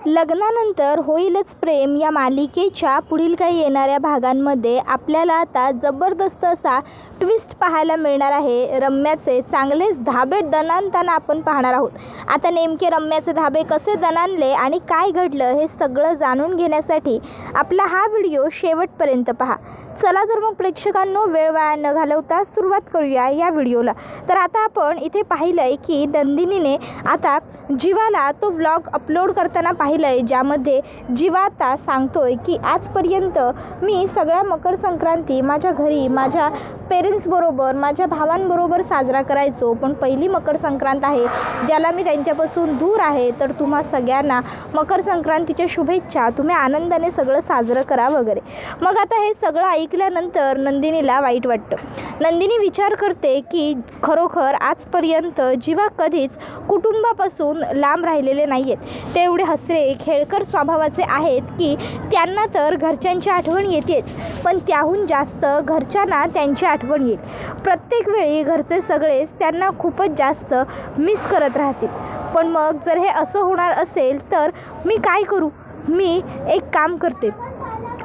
लग्नानंतर होईलच प्रेम या मालिकेच्या पुढील काही येणाऱ्या भागांमध्ये आपल्याला आता जबरदस्त असा ट्विस्ट पाहायला मिळणार आहे. रम्याचे चांगलेच धाबे दणाणताना आपण पाहणार आहोत. आता नेमके रम्याचे धाबे कसे दणाणले आणि काय घडलं हे सगळं जाणून घेण्यासाठी आपला हा व्हिडिओ शेवटपर्यंत पहा. चला तर मग प्रेक्षकांनो, वेळ वाया न घालवता सुरुवात करूया या व्हिडिओला. तर आता आपण इथे पाहिलं आहे की नंदिनीने आता जीवाला तो व्लॉग अपलोड करताना पाहिलं आहे, ज्यामध्ये जीवा आता सांगतोय की आजपर्यंत मी सगळ्या मकर संक्रांती माझ्या घरी माझ्या पेरेंट्सबरोबर माझ्या भावांबरोबर साजरा करायचो, पण पहिली मकर संक्रांत आहे ज्याला मी त्यांच्यापासून दूर आहे. तर तुम्हा सगळ्यांना मकर संक्रांतीच्या शुभेच्छा, तुम्ही आनंदाने सगळं साजरं करा वगैरे. मग आता हे सगळं ऐकल्यानंतर नंदिनीला वाईट वाटतं. नंदिनी विचार करते की खरोखर आजपर्यंत जीवा कधीच कुटुंबापासून लांब राहिलेले नाही आहेत. ते एवढे हसरे खेळकर स्वभावाचे आहेत की त्यांना तर घरच्यांची आठवण येतेच, पण त्याहून जास्त घरच्यांना त्यांची आठवण येईल. प्रत्येक वेळी घरचे सगळेच त्यांना खूपच जास्त मिस करत राहतील. पण मग जर हे असं होणार असेल तर मी काय करू? मी एक काम करते,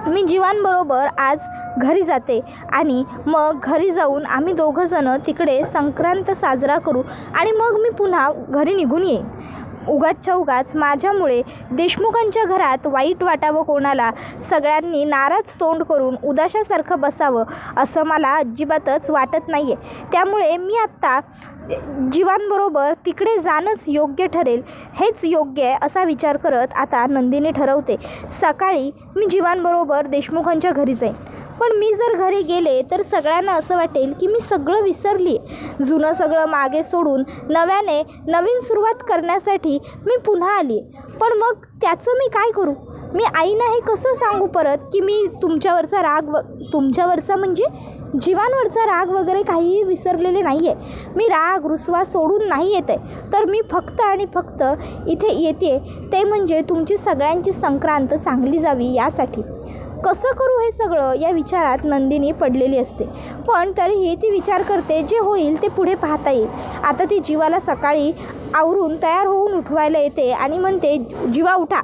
मी जीवांबरोबर आज घरी जाते आणि मग घरी जाऊन आम्ही दोघंजणं तिकडे संक्रांत साजरा करू आणि मग मी पुन्हा घरी निघून येईन. उगाचच्या उगाच माझ्यामुळे देशमुखांच्या घरात वाईट वाटावं कोणाला, सगळ्यांनी नाराज तोंड करून उदाशासारखं बसावं असं मला अजिबातच वाटत नाही आहे. त्यामुळे मी आत्ता जीवांबरोबर तिकडे जाणंच योग्य ठरेल, हेच योग्य आहे असा विचार करत आता नंदिनी ठरवते, सकाळी मी जीवांबरोबर देशमुखांच्या घरी जाईन. पण मी जर घरी गेले तर सगळ्यांना असं वाटेल की मी सगळं विसरली, जुनं सगळं मागे सोडून नव्याने नवीन सुरुवात करण्यासाठी मी पुन्हा आली. पण मग त्याचं मी काय करू? मी आईना हे कसं सांगू परत की मी तुमच्यावरचा राग तुमच्यावरचा म्हणजे जीवांवरचा राग वगैरे काहीही विसरलेले नाही आहे. मी राग रुसवा सोडून नाही येत आहे, तर मी फक्त आणि फक्त इथे येते ते म्हणजे तुमची सगळ्यांची संक्रांत चांगली जावी यासाठी. कसं करू हे सगळं या विचारात नंदिनी पडलेली असते. पण तरीही ती विचार करते जे होईल ते पुढे पाहता येईल. आता ती जीवाला सकाळी आवरून तयार होऊन उठवायला येते आणि म्हणते, जीवा उठा,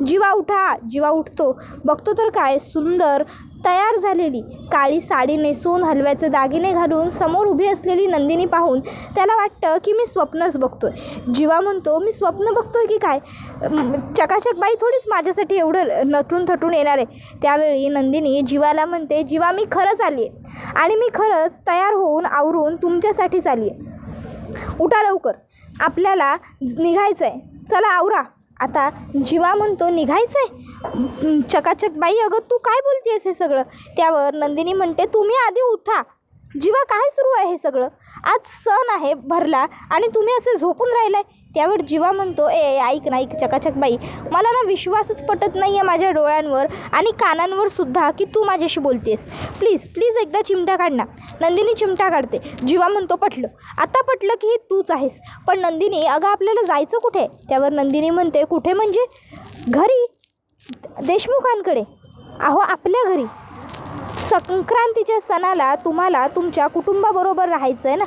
जीवा उठा. जीवा उठतो, बघतो तर काय सुंदर तयार झालेली काळी साडी नेसून हलव्याचे दागिने घालून समोर उभी असलेली नंदिनी पाहून त्याला वाटतं की मी स्वप्नच बघतोय. जीवा म्हणतो, मी स्वप्न बघतोय की काय? चकाचक बाई थोडीच माझ्यासाठी एवढं नटून थटून येणार आहे. त्यावेळी नंदिनी जीवाला म्हणते, जीवा मी खरंच आली आहे आणि मी खरंच तयार होऊन आवरून तुमच्यासाठीच आली आहे. उठा लवकर, आपल्याला निघायचं आहे, चला आवरा. आता जीवा म्हणतो, निघायचं आहे? चकाचक बाई अगं तू काय बोलतेस हे सगळं? त्यावर नंदिनी म्हणते, तुम्ही आधी उठा. जीवा काय सुरू आहे हे सगळं? आज सण आहे भरला आणि तुम्ही असे झोपून राहिलाय. त्यावर जीवा म्हणतो, ऐक ना, ऐक चकाचक बाई, मला ना विश्वासच पटत नाही आहे माझ्या डोळ्यांवर आणि कानांवर सुद्धा की तू माझ्याशी बोलतेस. प्लीज प्लीज एकदा चिमटा काढ ना. नंदिनी चिमटा काढते. जीवा म्हणतो, पटलं, आता पटलं की ही तूच आहेस. पण नंदिनी अगं आपल्याला जायचं कुठे? त्यावर नंदिनी म्हणते, कुठे म्हणजे? घरी, देशमुखांकडे. अहो आपल्या घरी. संक्रांतीच्या सणाला तुम्हाला तुमच्या कुटुंबाबरोबर राहायचं आहे ना,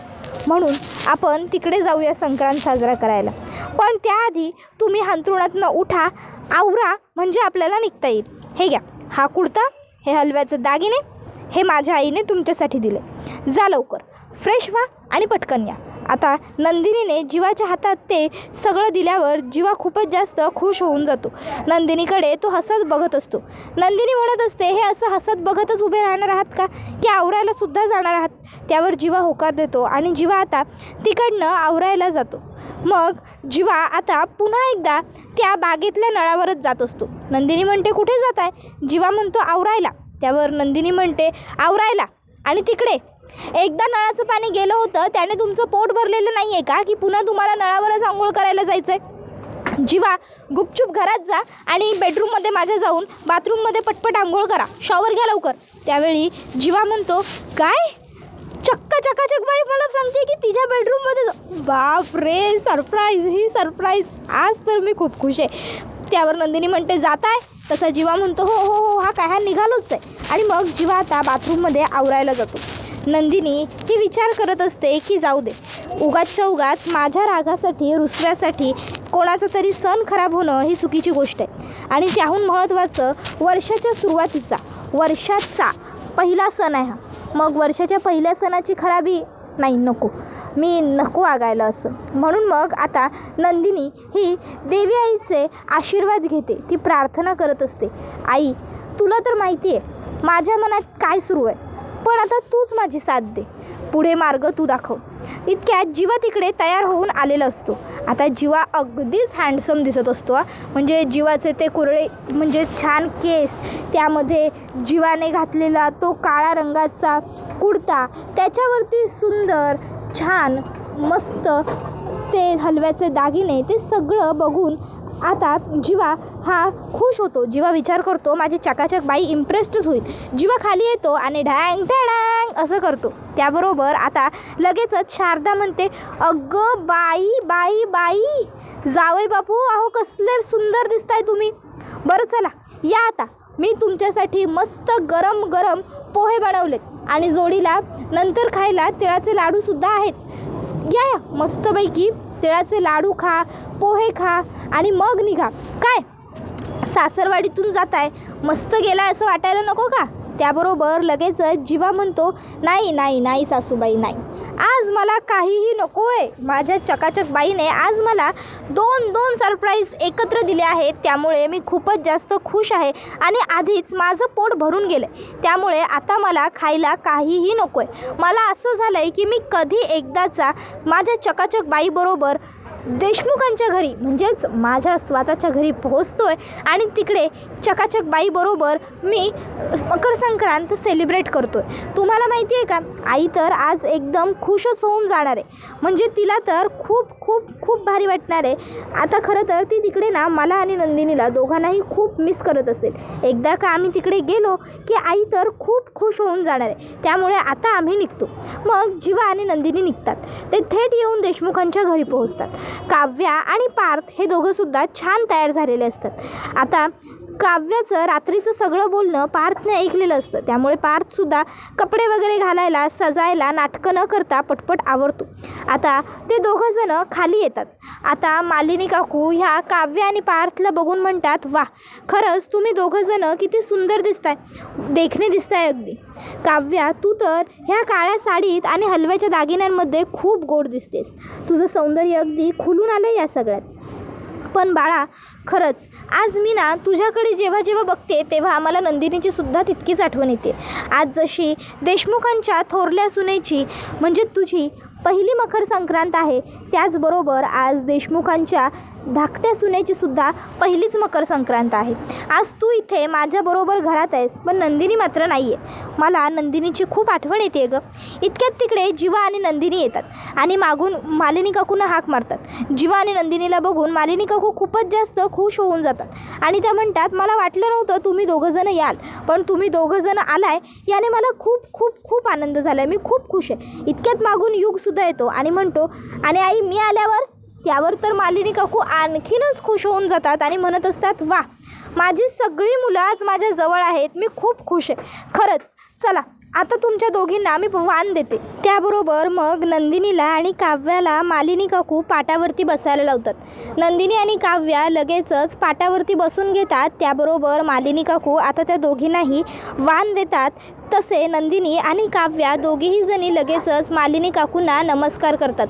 म्हणून आपण तिकडे जाऊया संक्रांत साजरा करायला. पण त्याआधी तुम्ही अंथरुणातनं उठा, आवरा, म्हणजे आपल्याला निघता येईल. हे घ्या, हा कुर्ता, हे हलव्याचे दागिने, हे माझ्या आईने तुमच्यासाठी दिले. जा लवकर, फ्रेश व्हा आणि पटकन या. आता नंदिनीने जीवाच्या हातात ते सगळं दिल्यावर जीवा खूपच जास्त खुश होऊन जातो. नंदिनीकडे तो हसत बघत असतो. नंदिनी म्हणत असते, हे असं हसत बघतच उभे राहणार आहात का, की आवरायला सुद्धा जाणार आहात? त्यावर जीवा होकार देतो आणि जीवा आता तिकडनं आवरायला जातो. मग जीवा आता पुन्हा एकदा त्या बागेतल्या नळावरच जात असतो. नंदिनी म्हणते, कुठे जात आहे? जीवा म्हणतो, आवरायला. त्यावर नंदिनी म्हणते, आवरायला आणि तिकडे एकदा नळाचं पाणी गेलं होतं त्याने तुमचं पोट भरलेलं नाही आहे का, की पुन्हा तुम्हाला नळावरच आंघोळ करायला जायचं आहे? जीवा गुपचूप घरात जा आणि बेडरूममध्ये माझ्या जाऊन बाथरूममध्ये पटपट आंघोळ करा, शॉवर घ्या लवकर. त्यावेळी जीवा म्हणतो, काय? चकाचक बाई मला सांगते की तिच्या बेडरूममध्ये बाप रे, सरप्राईज, ही सरप्राईज, आज तर मी खूप खुश आहे. त्यावर नंदिनी म्हणते, जात आहे? तसा जीवा म्हणतो, हो हो हो, हा काय, हा निघालोच आहे. आणि मग जीवा आता बाथरूममध्ये आवरायला जातो. नंदिनी ही विचार करत असते की जाऊ दे, उगाचच्या उगाच माझ्या रागासाठी रुसव्यासाठी कोणाचा तरी सण खराब होणं ही चुकीची गोष्ट आहे. आणि त्याहून महत्त्वाचं वर्षाच्या सुरुवातीचा वर्षाचा पहिला सण आहे हा. मग वर्षाच्या पहिल्या सणाची खराबी नाही, मी नको वागायला असं. म्हणून मग आता नंदिनी ही देवी आईचे आशीर्वाद घेते. ती प्रार्थना करत असते, आई तुला तर माहिती आहे माझ्या मनात काय सुरू आहे, पण आता तूच माझी साथ दे, पुढे मार्ग तू दाखव. इतक्यात जीवा तिकडे तयार होऊन आलेला असतो. आता जीवा अगदीच हँडसम दिसत असतो. म्हणजे जीवाचे ते कुरळे म्हणजे छान केस, त्यामध्ये जीवाने घातलेला तो काळा रंगाचा कुर्ता, त्याच्यावरती सुंदर छान मस्त ते हलव्याचे दागिने, ते सगळं बघून आता जीवा हा खुश होतो. जीवा विचार करतो माझी चकाचक बाई इम्प्रेस्डच होईल. जीवा खाली येतो आणि ढँग ढँग असं करतो. त्याबरोबर आता लगेचच शारदा म्हणते, अगं बाई बाई बाई, जावई बापू अहो कसले सुंदर दिसताय तुम्ही. बरं चला या, आता मी तुमच्यासाठी मस्त गरम गरम पोहे बनवलेत आणि जोडीला नंतर खायला तिळाचे लाडूसुद्धा आहेत. या मस्तपैकी तिळाचे लाडू खा, पोहे खा आणि मग निघा. काय सासरवाडीतून जाताय, मस्त गेलाय असं वाटायला नको का. त्याबरोबर लगेचच जीवा म्हणतो, नाही नाही नाही सासूबाई नाही, आज मला काहीही नको आहे. माझ्या चकाचक बाईने आज मला दोन सरप्राईज एकत्र दिले आहेत, त्यामुळे मी खूपच जास्त खुश आहे आणि आधीच माझं पोट भरून गेलं आहे. त्यामुळे आता मला खायला काहीही नको आहे. मला असं झालं आहे की मी कधी एकदाचा माझ्या चकाचक बाईबरोबर देशमुखांच्या घरी म्हणजेच माझ्या स्वतःच्या घरी पोहोचतो आहे आणि तिकडे चकाचक बाईबरोबर मी मकर संक्रांत सेलिब्रेट करतो आहे. तुम्हाला माहिती आहे का, आई तर आज एकदम खुशच होऊन जाणार आहे. म्हणजे तिला तर खूप खूप खूप भारी वाटणार आहे. आता खरं तर ती तिकडे ना मला आणि नंदिनीला दोघांनाही खूप मिस करत असेल. एकदा का आम्ही तिकडे गेलो की आई तर खूप खुश होऊन जाणार आहे. त्यामुळे आता आम्ही निघतो. मग जीवा आणि नंदिनी निघतात. ते थेट येऊन देशमुखांच्या घरी पोहोचतात. काव्या आणि पार्थ हे दोघंसुद्धा छान तयार झालेले असतात. आता काव्याचं रात्रीचं सगळं बोलणं पार्थने ऐकलेलं असतं. त्यामुळे पार्थसुद्धा कपडे वगैरे घालायला सजायला नाटकं न करता पटपट आवरतो. आता ते दोघंजणं खाली येतात. आता मालिनी काकू ह्या काव्या आणि पार्थला बघून म्हणतात, वा खरंच तुम्ही दोघंजणं किती सुंदर दिसताय, देखणे दिसताय अगदी. काव्या तू तर ह्या काळ्या साडीत आणि हलव्याच्या दागिन्यांमध्ये खूप गोड दिसतेस. तुझं सौंदर्य अगदी खुलून आलं या सगळ्यात. पण बाळा खरंच आज मी ना तुझ्याकडे जेव्हा जेव्हा बघते तेव्हा मला नंदिनीची सुद्धा तितकीच आठवण येते. आज जशी देशमुखांच्या थोरल्या सुनेची म्हणजे तुझी पहिली मकर संक्रांत आहे, त्याचबरोबर आज देशमुखांच्या धाकट्या सुनेची सुद्धा पहिलीच मकर संक्रांत आहे. आज तू इथे माझ्याबरोबर घरात आहेस, पण नंदिनी मात्र नाही आहे. मला नंदिनीची खूप आठवण येते गं. इतक्यात तिकडे जीवा आणि नंदिनी येतात आणि मागून मालिनी काकूंना हाक मारतात. जीवा आणि नंदिनीला बघून मालिनी काकू खूपच जास्त खुश होऊन जातात आणि त्या म्हणतात, मला वाटलं नव्हतं तुम्ही दोघंजणं याल, पण तुम्ही दोघंजणं आलाय याने मला खूप खूप खूप आनंद झाला आहे. मी खूप खुश आहे. इतक्यात मागून युगसुद्धा येतो आणि म्हणतो, आणि आई मी आल्यावर. त्यावर तर मालिनी काकू आणखीनच खुश होऊन जातात आणि म्हणत असतात, वा माझी सगळी मुलं आज माझ्या जवळ आहेत, मी खूप खुश आहे. खरंच चला आता तुमच्या दोघींना मी वाण देते. त्याबरोबर मग नंदिनीला आणि काव्याला मालिनी काकू पाटावरती बसायला लावतात. नंदिनी आणि काव्या लगेचच पाटावरती बसून घेतात. त्याबरोबर मालिनी काकू आता त्या दोघींनाही वाण देतात. तसे नंदिनी आणि काव्या दोघीही जणी लगेचच मालिनी काकूंना नमस्कार करतात.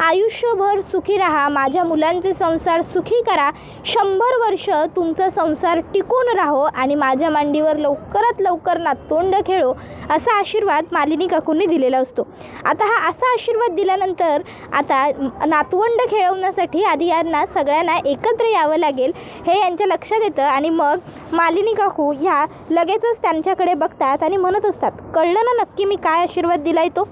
आयुष्यभर सुखी राहा, माझ्या मुलांचे संसार सुखी करा, 100 वर्ष तुमचा संसार टिकून राहो आणि माझ्या मांडीवर लवकरात लवकर नातवंड खेळो, असा आशीर्वाद मालिनी काकूंनी दिलेला असतो. आता हा असा आशीर्वाद दिल्यानंतर आता नातवंड खेळवण्यासाठी आधी यांना सगळ्यांना एकत्र यावं लागेल हे यांच्या लक्षात येतं आणि मग मालिनी काकू ह्या लगेचच त्यांच्याकडे बघतात आणि म्हणत असतात, कळलं ना नक्की मी काय आशीर्वाद दिलाय तो.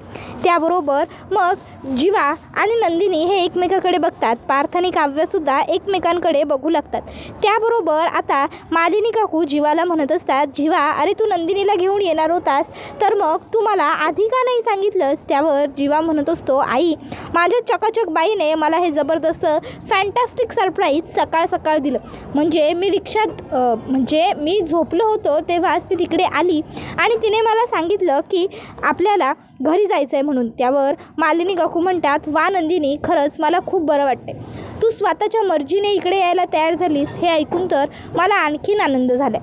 त्याबरोबर मग जीवा आणि नंदिनी हे एकमेकाकडे बघतात. पार्थ आणि काव्यसुद्धा एकमेकांकडे बघू लागतात. त्याबरोबर आता मालिनी काकू जीवाला म्हणत असतात, जीवा अरे तू नंदिनीला घेऊन येणार होतास तर मग तू मला आधी का नाही सांगितलंस. त्यावर जीवा म्हणत असतो, आई माझ्या चकाचक बाईने मला हे जबरदस्त फॅन्टॅस्टिक सरप्राईज सकाळ सकाळ दिलं. म्हणजे मी रिक्षात म्हणजे मी झोपलो होतो तेव्हाच ती तिकडे आली आणि तिने मला सांगितलं की आपल्याला घरी जायचं आहे म्हणून. त्यावर मालिनी काकू म्हणतात, वा नंदिनी, खरंच मला खूप बरं वाटते. तू स्वतःच्या मर्जीने इकडे यायला तयार झालीस हे ऐकून तर मला आणखीन आनंद झाला.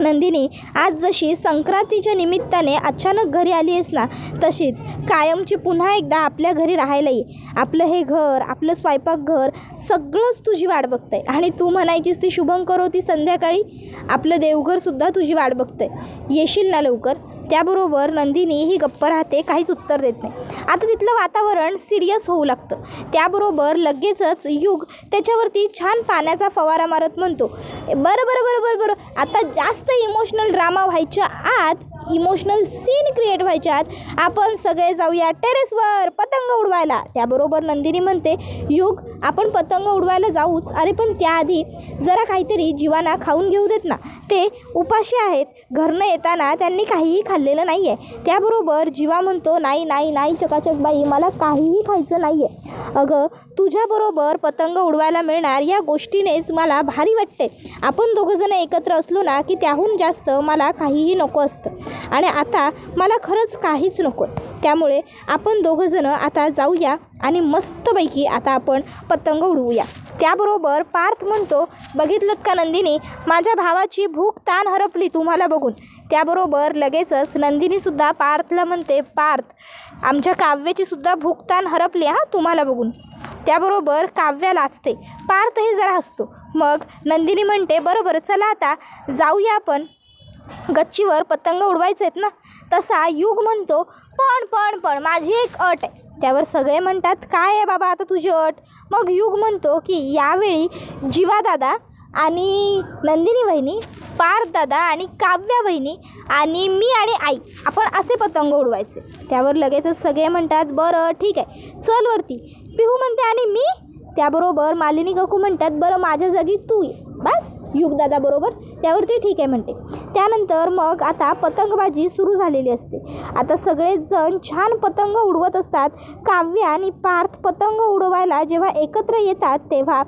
नंदिनी, आज जशी संक्रांतीच्या निमित्ताने अचानक घरी आली आहेस ना, तशीच कायमची पुन्हा एकदा आपल्या घरी राहायला ये. आपलं हे घर, आपलं स्वयंपाकघर सगळंच तुझी वाट बघतंय. आणि तू म्हणायचीस ती शुभंकर होती संध्याकाळी, आपलं देवघरसुद्धा तुझी वाट बघतंय. येशील ना लवकर. त्याबरोबर नंदिनी ही गप्प राहते, काहीच उत्तर देत नाही. आता तिथलं वातावरण सिरियस होऊ लागतं. त्याबरोबर लगेचच युग त्याच्यावरती छान पाण्याचा फवारा मारत म्हणतो, बरं बरं बरं बरं बरं आता जास्त इमोशनल ड्रामा व्हायच्या आत, इमोशनल सीन क्रिएट व्हायच्या आत आपण सगळे जाऊया टेरेसवर पतंग उडवायला. त्याबरोबर नंदिनी म्हणते, युग आपण पतंग उडवायला जाऊच, अरे पण त्याआधी जरा काहीतरी जीवाना खाऊन घेऊ देत ना, ते उपाशी आहेत. घरनं येताना त्यांनी काहीही खाल्लेलं नाही आहे. त्याबरोबर जीवा म्हणतो, नाही नाही नाही चकाचक बाई, मला काहीही खायचं नाही आहे. अगं तुझ्याबरोबर पतंग उडवायला मिळणार या गोष्टीनेच मला भारी वाटते. आपण दोघंजणं एकत्र असलो ना की त्याहून जास्त मला काहीही नको असतं. आणि आता मला खरंच काहीच नको. त्यामुळे आपण दोघंजणं आता जाऊया आणि मस्तपैकी आता आपण पतंग उडवूया. त्याबरोबर पार्थ म्हणतो, बघितलं का नंदिनी, माझ्या भावाची भूक ताण हरपली तुम्हाला बघून. त्याबरोबर लगेचच नंदिनीसुद्धा पार्थला म्हणते, पार्थ आमच्या काव्याचीसुद्धा भूक ताण हरपली तुम्हाला बघून. त्याबरोबर काव्या लाजते, पार्थही जरा हसतो. मग नंदिनी म्हणते, बरोबर चला आता जाऊया आपण, गच्चीवर पतंग उडवायचे आहेत ना. तसा युग म्हणतो, पण माझी एक अट आहे. त्यावर सगळे म्हणतात, काय आहे बाबा आता तुझी अट. मग युग म्हणतो की यावेळी जीवादादा आणि नंदिनी वहिनी, पार्थ दादा आणि काव्या वहिनी आणि मी आणि आई आपण असे पतंग उडवायचे. त्यावर लगेचच सगळे म्हणतात, बरं ठीक आहे चल वरती. पिहू म्हणते, आणि मी. त्याबरोबर मालिनी काकू म्हणतात, बरं माझ्या जागी तू ये बस युगदादा बरोबर. त्यावरती ठीक आहे म्हणते. त्यानंतर मग आता पतंगबाजी सुरू झालेली असते. आता सगळेजण छान पतंग उडवत असतात. काव्या आणि पार्थ पतंग उडवायला जेव्हा एकत्र येतात तेव्हा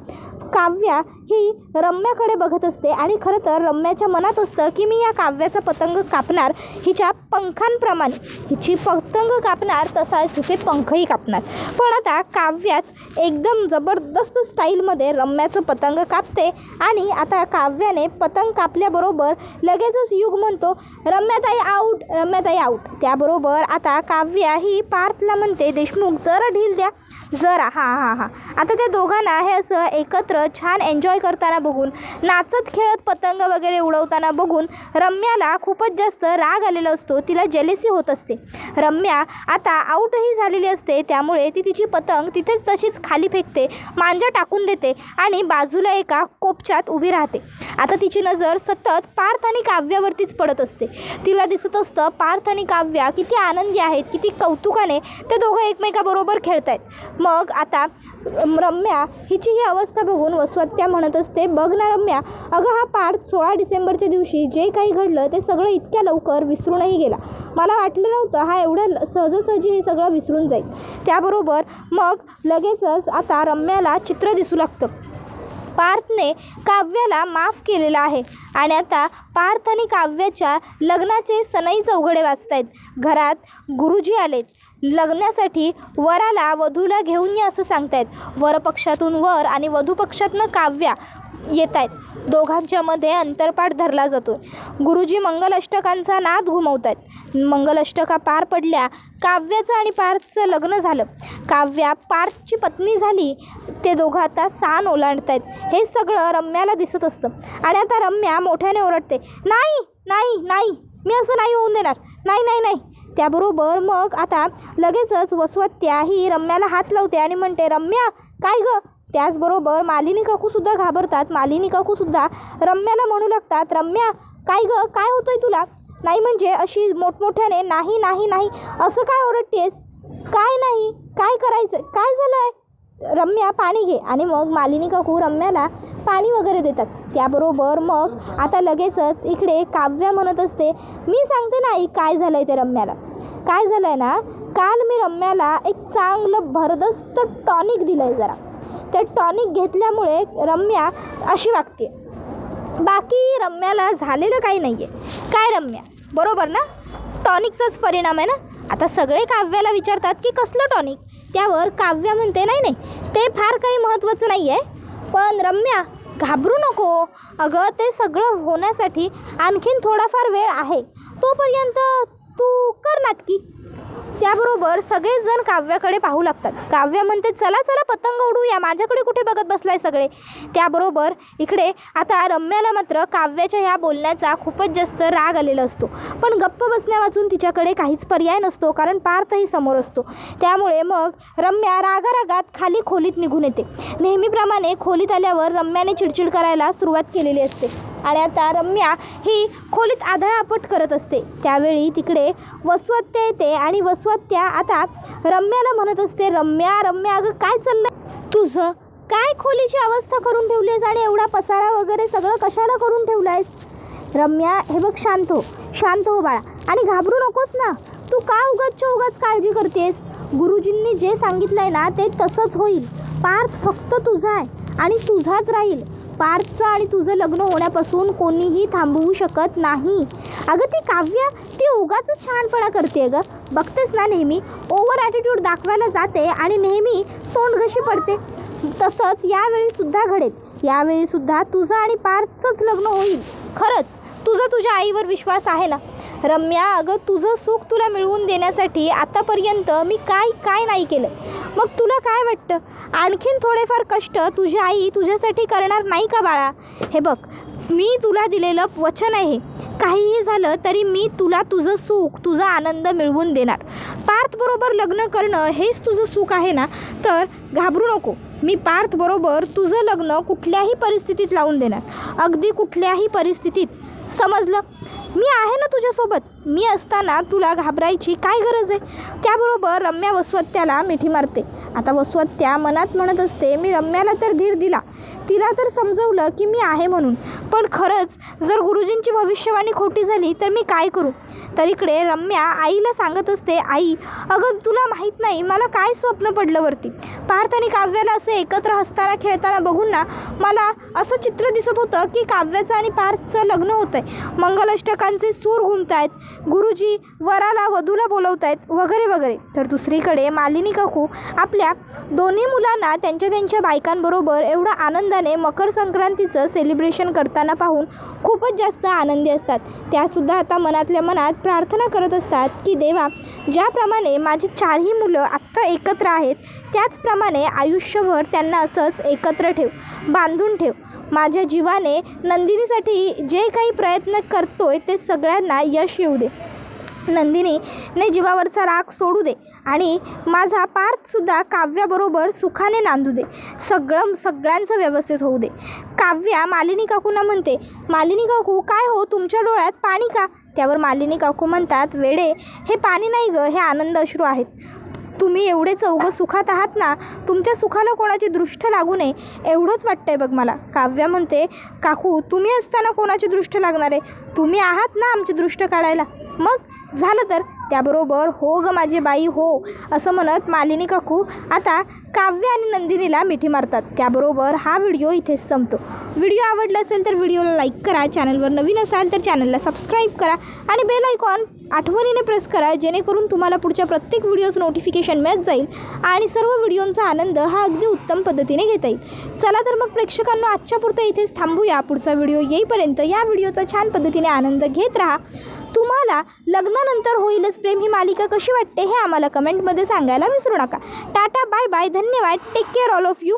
काव्या ही रम्याकडे बघत असते आणि खरं तर रम्याच्या मनात असतं की मी या काव्याचा पतंग कापणार हिच्या पंखांप्रमाणे, हिची पतंग कापणार तसाच हिचे पंखही कापणार. पण आता काव्याच एकदम जबरदस्त स्टाईलमध्ये रम्याचं पतंग कापते आणि आता काव्याने पतंग कापल्याबरोबर लगेचच युग म्हणतो, रम्याताई आऊट, रम्याताई आऊट. त्याबरोबर आता काव्या ही पार्थला म्हणते, देशमुख जरा ढील द्या जरा. हां. आता त्या दोघांना हे असं एकत्र छान एन्जॉय करताना बघून, नाचत खेळत पतंग वगैरे उडवताना बघून रम्याला खूपच जास्त राग आलेला असतो. तिला जेलेसी होत असते. रम्या आता आऊटही झालेली असते. त्यामुळे ती तिची पतंग तिथेच तशीच खाली फेकते, मांजा टाकून देते आणि बाजूला एका कोपच्यात उभी राहते. आता तिची नजर सतत पार्थ आणि काव्यावरतीच पडत असते. तिला दिसत असतं पार्थ आणि काव्या किती आनंदी आहेत, किती कौतुकाने ते दोघं एकमेकाबरोबर खेळत आहेत. मग आता रम्या हिची ही अवस्था बघून वसवत्या म्हणत असते, बघ ना रम्या, अगं हा पार्थ 16 डिसेंबरच्या दिवशी जे काही घडलं ते सगळं इतक्या लवकर विसरूनही गेला. मला वाटलं नव्हतं हा एवढं सहजासहजी हे सगळं विसरून जाईल. त्याबरोबर मग लगेचच आता रम्याला चित्र दिसू लागतं. पार्थने काव्याला माफ केलेलं आहे आणि आता पार्थ आणि काव्याच्या लग्नाचे सनई चौघडे वाजतायत. घरात गुरुजी आलेत. लग्नासाठी वराला वधूला घेऊन ये असं सांगतायत. वरपक्षातून वर आणि वधूपक्षातनं काव्या येत आहेत. दोघांच्या मध्ये अंतरपाठ धरला जातो. गुरुजी मंगलाष्टकांचा नाद घुमवत आहेत. मंगलाष्टका पार पडल्या. काव्याचं आणि पार्थचं लग्न झालं. काव्या पार्थची पत्नी झाली. ते दोघं आता सान ओलांडत आहेत. हे सगळं रम्याला दिसत असतं आणि आता रम्या मोठ्याने ओरडते, नाही नाही नाही, मी असं नाही होऊन देणार, नाही नाही नाही. त्याबरोबर मग आता लगेचच वसवत्या ही रम्याला हात लावते आणि म्हणते, रम्या काय गं. त्याचबरोबर मालिनी काकूसुद्धा घाबरतात. मालिनी काकूसुद्धा रम्याला म्हणू लागतात, रम्या काय गं, काय होतंय तुला. नाही म्हणजे अशी मोठमोठ्याने, नाही नाही नाही असं काय ओरडतेस. काय नाही, काय करायचं, काय झालं आहे? रम्या पाणी घे. आणि मग मालिनी काकू रम्याला पाणी वगैरे देतात. त्याबरोबर मग आता लगेचच इकडे काव्या म्हणत असते, मी सांगते ना आई काय झालं आहे ते रम्याला. काय झालं आहे ना, काल मी रम्याला एक चांगलं भरदस्त टॉनिक दिलं आहे जरा. ते टॉनिक घेतल्यामुळे रम्या अशी वागते. बाकी रम्याला झालेलं काही नाही आहे. काय रम्या, बरोबर ना? टॉनिकचाच परिणाम आहे ना. आता सगळे काव्याला विचारतात की कसलं टॉनिक. त्यावर काव्या म्हणते, नाही नाही, ते फार काही महत्त्वाचं नाही आहे. पण रम्या घाबरू नको. अगं ते सगळं होण्यासाठी आणखीन थोडाफार वेळ आहे. तोपर्यंत तू कर नाटकी. त्याबरोबर सगळेजण काव्याकडे पाहू लागतात. काव्या म्हणते, चला चला पतंग उडूया, माझ्याकडे कुठे बघत बसलाय सगळे. त्याबरोबर इकडे आता रम्याला मात्र काव्याच्या ह्या बोलण्याचा खूपच जास्त राग आलेला असतो. पण गप्प बसण्यावाचून तिच्याकडे काहीच पर्याय नसतो, कारण पार्थही समोर असतो. त्यामुळे मग रम्या रागारागात खाली खोलीत निघून येते. नेहमीप्रमाणे खोलीत आल्यावर रम्याने चिडचिड करायला सुरुवात केलेली असते. आणि आता रम्या ही खोलीत आदळआपट करत असते. त्यावेळी तिकडे वसवत्या येते आणि वसवत्या आता रम्याला म्हणत असते, रम्या रम्या अगं काय चाललं तुझं? काय खोलीची अवस्था करून ठेवली आहेस आणि एवढा पसारा वगैरे सगळं कशाला करून ठेवलं आहेस? रम्या हे बघ, शांत हो बाळा, आणि घाबरू नकोस ना. तू का उगाच काळजी करतेस? गुरुजींनी जे सांगितलं आहे ना ते तसंच होईल. पार्थ फक्त तुझा आहे आणि तुझाच राहील. पार्थचं आणि तुझं लग्न होण्यापासून कोणीही थांबवू शकत नाही. अगं ती काव्या ती उगाच शहाणपणा करते गं. बघतेस ना, नेहमी ओव्हर ॲटिट्यूड दाखवायला जाते आणि नेहमी तोंडघशी पडते. तसंच यावेळीसुद्धा घडेल. यावेळीसुद्धा तुझं आणि पार्थचंच लग्न होईल. खरंच तुझ्या आईवर विश्वास आहे ना? रम्या अगं तुझं सुख तुला मिळवून देण्यासाठी आतापर्यंत मी काय नाही केलं. मग तुला काय वाटतं, आणखीन थोडेफार कष्ट तुझी आई तुझ्यासाठी करणार नाही का बाळा? हे बघ, मी तुला दिलेलं वचन आहे. काहीही झालं तरी मी तुला तुझं सुख, तुझा आनंद मिळवून देणार. पार्थबरोबर लग्न करणं हेच तुझं सुख आहे ना, तर घाबरू नको. मी पार्थबरोबर तुझं लग्न कुठल्याही परिस्थितीत लावून देणार. अगदी कुठल्याही परिस्थितीत. समजलं? मी आहे ना तुझ्यासोबत. मी असताना तुला घाबरायची काय गरज आहे? त्याबरोबर रम्या वसवत्याला मिठी मारते. आता वसवत्या मनात म्हणत असते, मी रम्याला तर धीर दिला, तिला तर समजवलं की मी आहे म्हणून, पण खरंच जर गुरुजींची भविष्यवाणी खोटी झाली तर मी काय करू? तर इकडे रम्या आईला सांगत असते, आई अगं तुला माहीत नाही मला काय स्वप्न पडलं वरती. पार्थ आणि काव्याला असे एकत्र हसताना खेळताना बघून ना मला असं चित्र दिसत होतं की काव्याचं आणि पार्थचं लग्न होतं आहे. मंगलाष्टकांचे सूर घुमत आहेत, गुरुजी वराला वधूला बोलवत आहेत वगैरे वगैरे. तर दुसरीकडे मालिनी काकू आपल्या दोन्ही मुलांना त्यांच्या बायकांबरोबर एवढा आनंदाने मकर संक्रांतीचं सेलिब्रेशन करताना पाहून खूपच जास्त आनंदी असतात. त्यासुद्धा आता मनातल्या मनात प्रार्थना करत असतात की देवा, ज्याप्रमाणे माझी चारही मुलं आत्ता एकत्र आहेत त्याचप्रमाणे आयुष्यभर त्यांना असंच एकत्र ठेव, बांधून ठेव. माझ्या जीवाने नंदिनीसाठी जे काही प्रयत्न करतोय ते सगळ्यांना यश येऊ दे. नंदिनीने जीवावरचा राग सोडू दे आणि माझा पार्थसुद्धा काव्याबरोबर सुखाने नांदू दे. सगळ्यांचं व्यवस्थित होऊ दे. काव्या मालिनी काकूंना म्हणते, मालिनी काकू काय हो तुमच्या डोळ्यात पाणी का? त्यावर मालिनी काकू म्हणतात, वेडे हे पाणी नाही गं, हे आनंद अश्रू आहेत. तुम्ही एवढे चौघं सुखात आहात ना, तुमच्या सुखाला कोणाची दृष्ट लागू नये एवढंच वाटतंय बघ मला. काव्या म्हणते, काकू तुम्ही असताना कोणाची दृष्ट लागणार आहे? तुम्ही आहात ना आमची दृष्ट काढायला. मग झालं तर त्याबरोबर हो ग माझी बाई हो असं म्हणत मालिनी काकू आता काव्य आणि नंदिनीला मिठी मारतात. त्याबरोबर हा व्हिडिओ इथेच संपतो. व्हिडिओ आवडला असेल तर व्हिडिओला लाईक करा, चॅनलवर नवीन असाल तर चॅनलला सबस्क्राईब करा आणि बेल आयकॉन आठवणीने प्रेस करा, जेणेकरून तुम्हाला पुढच्या प्रत्येक व्हिडिओचं नोटिफिकेशन मिळत जाईल आणि सर्व व्हिडिओंचा आनंद हा अगदी उत्तम पद्धतीने घेता येईल. चला तर मग प्रेक्षकांना आजच्या पुरतं इथेच थांबूया. पुढचा व्हिडिओ येईपर्यंत या व्हिडिओचा छान पद्धतीने आनंद घेत राहा. तुम्हाला लग्नानंतर होईलच प्रेम ही मालिका कशी वाटते हे आम्हाला कमेंटमध्ये सांगायला विसरू नका. टाटा, बाय बाय, धन्यवाद, take care all of you.